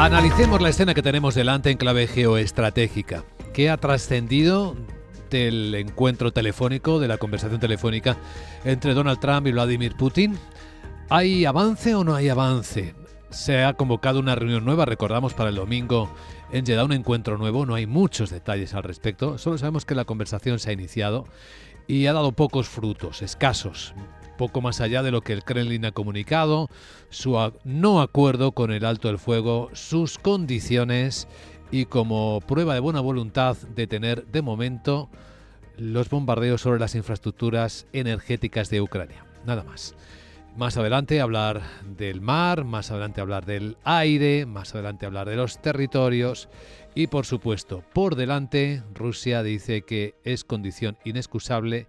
Analicemos la escena que tenemos delante en clave geoestratégica. ¿Qué ha trascendido del encuentro telefónico, de la conversación telefónica entre Donald Trump y Vladimir Putin? ¿Hay avance o no hay avance? Se ha convocado una reunión nueva, recordamos, para el domingo en Jeddah, un encuentro nuevo. No hay muchos detalles al respecto. Solo sabemos que la conversación se ha iniciado y ha dado pocos frutos, escasos, poco más allá de lo que el Kremlin ha comunicado, su no acuerdo con el alto el fuego, sus condiciones y como prueba de buena voluntad detener de momento los bombardeos sobre las infraestructuras energéticas de Ucrania. Nada más. Más adelante hablar del mar, más adelante hablar del aire, más adelante hablar de los territorios y por supuesto, por delante, Rusia dice que es condición inexcusable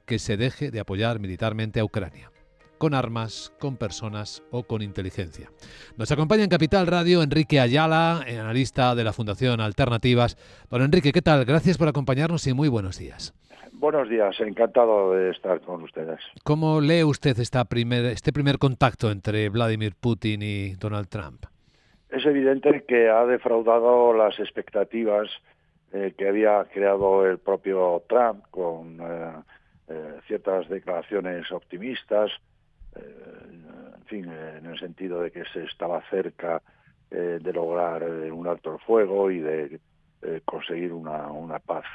que se deje de apoyar militarmente a Ucrania, con armas, con personas o con inteligencia. Nos acompaña en Capital Radio Enrique Ayala, analista de la Fundación Alternativas. Don Enrique, ¿qué tal? Gracias por acompañarnos y muy buenos días. Buenos días, encantado de estar con ustedes. ¿Cómo lee usted este primer contacto entre Vladimir Putin y Donald Trump? Es evidente que ha defraudado las expectativas que había creado el propio Trump con ciertas declaraciones optimistas, en fin, en el sentido de que se estaba cerca de lograr un alto el fuego y de conseguir una paz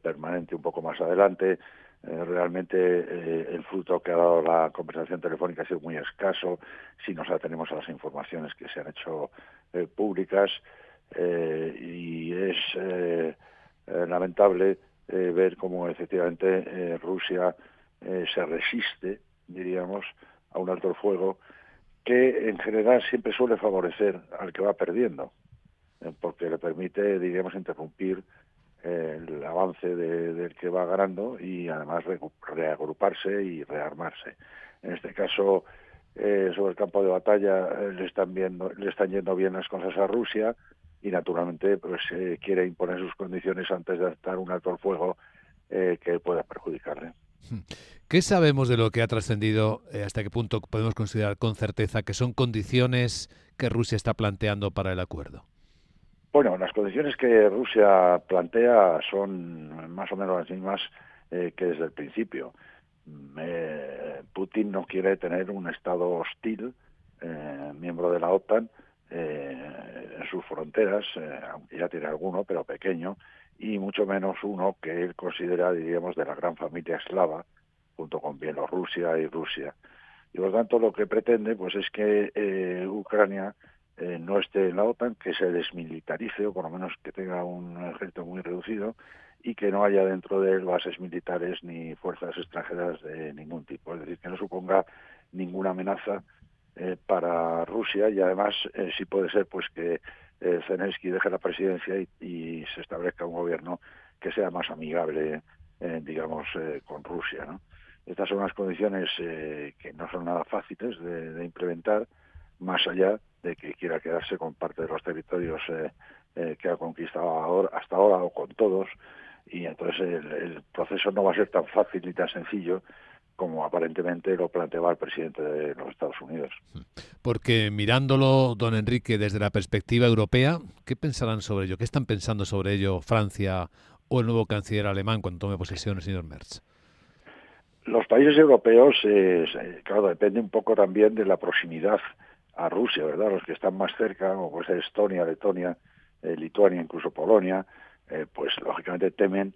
permanente un poco más adelante. Realmente el fruto que ha dado la conversación telefónica ha sido muy escaso si nos atenemos a las informaciones que se han hecho públicas y es lamentable ver cómo efectivamente Rusia se resiste, diríamos, a un alto el fuego que en general siempre suele favorecer al que va perdiendo, porque le permite, diríamos, interrumpir el avance del que va ganando y además reagruparse y rearmarse. En este caso, sobre el campo de batalla le están yendo bien las cosas a Rusia y naturalmente pues quiere imponer sus condiciones antes de dar un alto al fuego que pueda perjudicarle. ¿Qué sabemos de lo que ha trascendido? ¿Hasta qué punto podemos considerar con certeza que son condiciones que Rusia está planteando para el acuerdo? Bueno, las condiciones que Rusia plantea son más o menos las mismas que desde el principio. Putin no quiere tener un Estado hostil, miembro de la OTAN, en sus fronteras, aunque ya tiene alguno, pero pequeño, y mucho menos uno que él considera, diríamos, de la gran familia eslava, junto con Bielorrusia y Rusia. Y por lo tanto lo que pretende pues es que Ucrania no esté en la OTAN, que se desmilitarice o por lo menos que tenga un ejército muy reducido y que no haya dentro de él bases militares ni fuerzas extranjeras de ningún tipo. Es decir, que no suponga ninguna amenaza para Rusia y además sí puede ser pues que Zelensky deje la presidencia y se establezca un gobierno que sea más amigable, digamos, con Rusia, ¿no? Estas son unas condiciones que no son nada fáciles de implementar, más allá de que quiera quedarse con parte de los territorios que ha conquistado hasta ahora o con todos, y entonces el proceso no va a ser tan fácil ni tan sencillo como aparentemente lo planteaba el presidente de los Estados Unidos. Porque mirándolo, don Enrique, desde la perspectiva europea, ¿qué pensarán sobre ello? ¿Qué están pensando sobre ello Francia o el nuevo canciller alemán cuando tome posesión el señor Merz? Los países europeos, claro, depende un poco también de la proximidad a Rusia, ¿verdad? Los que están más cerca, como puede ser Estonia, Letonia, Lituania, incluso Polonia, pues lógicamente temen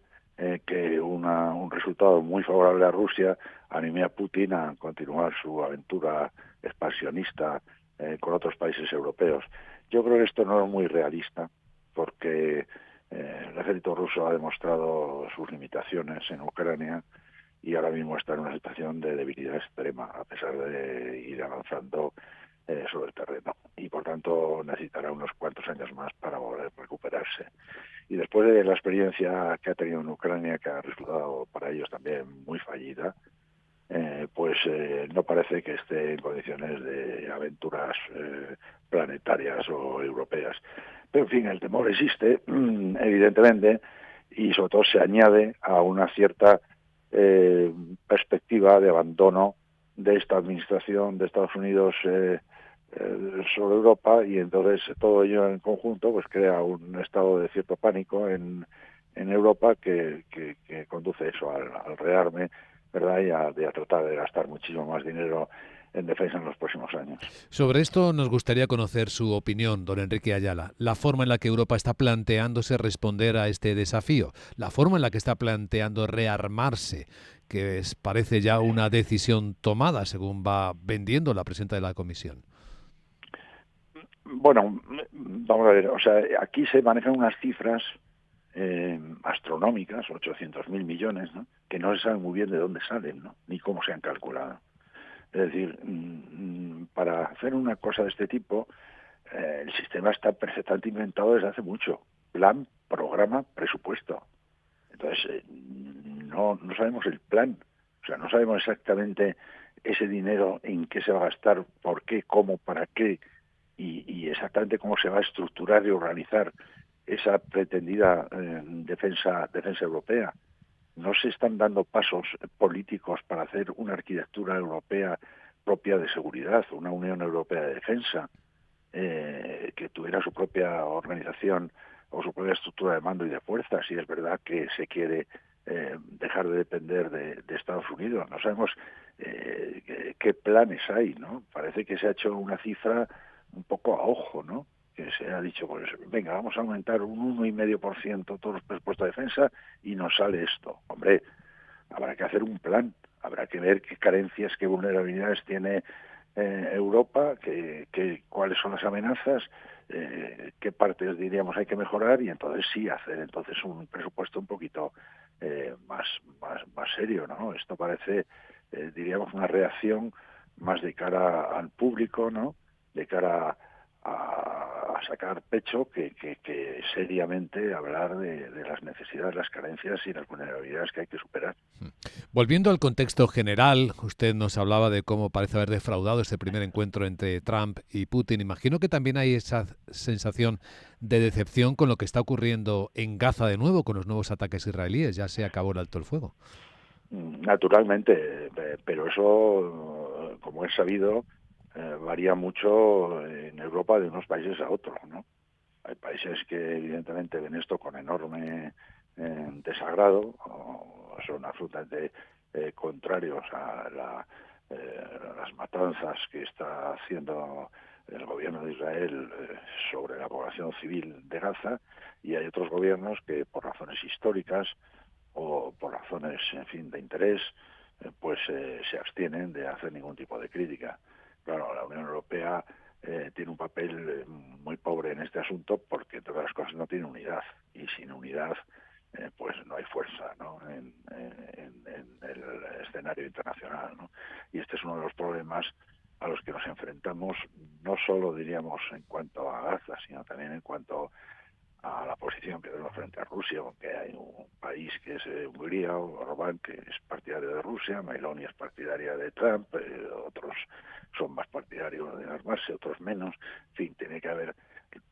que un resultado muy favorable a Rusia anime a Putin a continuar su aventura expansionista con otros países europeos. Yo creo que esto no es muy realista, porque el ejército ruso ha demostrado sus limitaciones en Ucrania y ahora mismo está en una situación de debilidad extrema, a pesar de ir avanzando sobre el terreno. Y por tanto necesitará unos cuantos años más para poder recuperarse. Y después de la experiencia que ha tenido en Ucrania, que ha resultado para ellos también muy fallida, pues no parece que esté en condiciones de aventuras planetarias o europeas. Pero en fin, el temor existe, evidentemente, y sobre todo se añade a una cierta perspectiva de abandono de esta administración de Estados Unidos sobre Europa, y entonces todo ello en conjunto pues crea un estado de cierto pánico en Europa que conduce eso al rearme, ¿verdad? Y a tratar de gastar muchísimo más dinero en defensa en los próximos años. Sobre esto nos gustaría conocer su opinión, don Enrique Ayala. La forma en la que Europa está planteándose responder a este desafío, la forma en la que está planteando rearmarse, que parece ya una decisión tomada según va vendiendo la presidenta de la Comisión. Bueno, vamos a ver, o sea, aquí se manejan unas cifras astronómicas, 800.000 millones, ¿no? Que no se sabe muy bien de dónde salen, ¿no? Ni cómo se han calculado. Es decir, para hacer una cosa de este tipo, el sistema está perfectamente inventado desde hace mucho. Plan, programa, presupuesto. Entonces, no sabemos el plan. O sea, no sabemos exactamente ese dinero en qué se va a gastar, por qué, cómo, para qué, y exactamente cómo se va a estructurar y organizar esa pretendida defensa europea. No se están dando pasos políticos para hacer una arquitectura europea propia de seguridad, una Unión Europea de Defensa, que tuviera su propia organización o su propia estructura de mando y de fuerzas. Y es verdad que se quiere dejar de depender de Estados Unidos. No sabemos qué planes hay, ¿no? Parece que se ha hecho una cifra un poco a ojo, ¿no? Que se ha dicho, pues venga, vamos a aumentar un 1,5% todos los presupuestos de defensa y nos sale esto. Hombre, habrá que hacer un plan, habrá que ver qué carencias, qué vulnerabilidades tiene Europa, cuáles son las amenazas, qué partes diríamos hay que mejorar, y entonces sí hacer entonces un presupuesto un poquito más serio, ¿no? Esto parece, diríamos, una reacción más de cara al público, ¿no? De cara a sacar pecho que seriamente hablar de las necesidades, las carencias y las vulnerabilidades que hay que superar. Volviendo al contexto general, usted nos hablaba de cómo parece haber defraudado este primer encuentro entre Trump y Putin. Imagino que también hay esa sensación de decepción con lo que está ocurriendo en Gaza de nuevo, con los nuevos ataques israelíes. Ya se acabó el alto el fuego. Naturalmente, pero eso, como es sabido, varía mucho en Europa de unos países a otros, ¿no? Hay países que evidentemente ven esto con enorme desagrado, o son absolutamente contrarios a las matanzas que está haciendo el gobierno de Israel sobre la población civil de Gaza, y hay otros gobiernos que por razones históricas o por razones, en fin, de interés, pues se abstienen de hacer ningún tipo de crítica. Claro, la Unión Europea tiene un papel muy pobre en este asunto porque, entre otras cosas, no tiene unidad, y sin unidad pues no hay fuerza, ¿no? En el escenario internacional, ¿no? Y este es uno de los problemas a los que nos enfrentamos, no solo, diríamos, en cuanto a Gaza, sino también en cuanto a la posición que tenemos frente a Rusia, aunque hay un país que es Hungría, o Orbán, que es partidario de Rusia, Meloni es partidaria de Trump, otros son más partidarios de armarse, otros menos. En fin,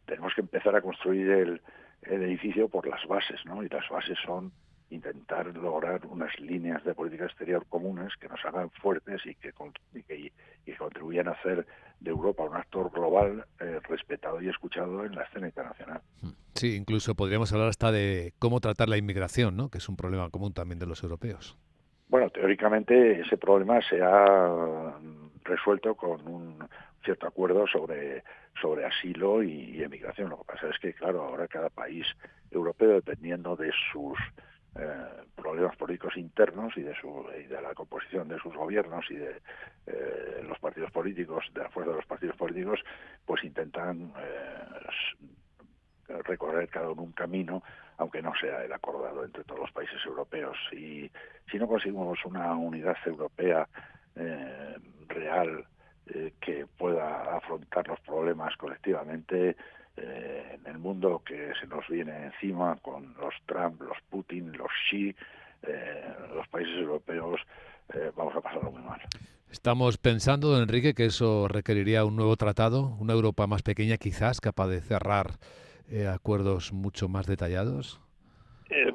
tenemos que empezar a construir el edificio por las bases, ¿no? Y las bases son intentar lograr unas líneas de política exterior comunes que nos hagan fuertes y que contribuyan a hacer de Europa un actor global respetado y escuchado en la escena internacional. Sí, incluso podríamos hablar hasta de cómo tratar la inmigración, ¿no? Que es un problema común también de los europeos. Bueno, teóricamente ese problema se ha resuelto con un cierto acuerdo sobre asilo y emigración. Lo que pasa es que, claro, ahora cada país europeo, dependiendo de sus problemas políticos internos y de la composición de sus gobiernos y de los partidos políticos, de la fuerza de los partidos políticos, pues intentan recorrer cada uno un camino, aunque no sea el acordado entre todos los países europeos. Y si no conseguimos una unidad europea real, que pueda afrontar los problemas colectivamente, en el mundo que se nos viene encima con los Trump, los Putin, los Xi, los países europeos vamos a pasarlo muy mal. Estamos pensando, don Enrique, que eso requeriría un nuevo tratado, una Europa más pequeña quizás, capaz de cerrar acuerdos mucho más detallados.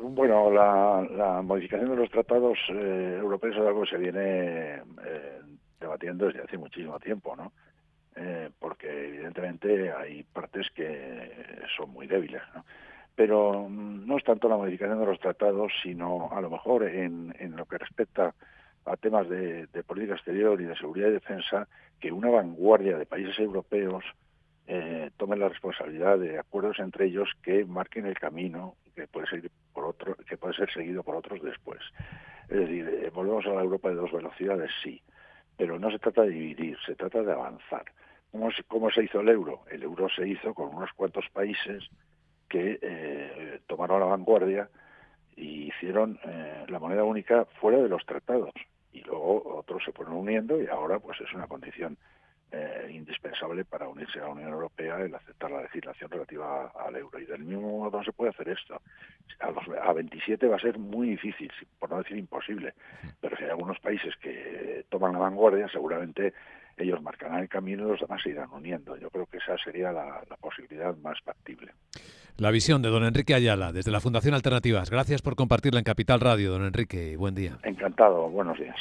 Bueno, la modificación de los tratados europeos es algo que se viene debatiendo desde hace muchísimo tiempo, ¿no? porque evidentemente hay partes que son muy débiles, ¿no? Pero no es tanto la modificación de los tratados, sino a lo mejor en lo que respecta a temas de política exterior y de seguridad y defensa, que una vanguardia de países europeos tomen la responsabilidad de acuerdos entre ellos que marquen el camino que puede seguir por otro, que puede ser seguido por otros después. Es decir, volvemos a la Europa de dos velocidades, sí, pero no se trata de dividir, se trata de avanzar. ¿Cómo se hizo el euro? El euro se hizo con unos cuantos países que tomaron la vanguardia y hicieron la moneda única fuera de los tratados, y luego otros se fueron uniendo y ahora pues es una condición indispensable para unirse a la Unión Europea el aceptar la legislación relativa al euro. Y del mismo modo no se puede hacer esto. A 27 va a ser muy difícil, por no decir imposible, pero si hay algunos países que toman la vanguardia, seguramente ellos marcarán el camino y los demás se irán uniendo. Yo creo que esa sería la posibilidad más factible. La visión de don Enrique Ayala, desde la Fundación Alternativas. Gracias por compartirla en Capital Radio, don Enrique, y buen día. Encantado, buenos días.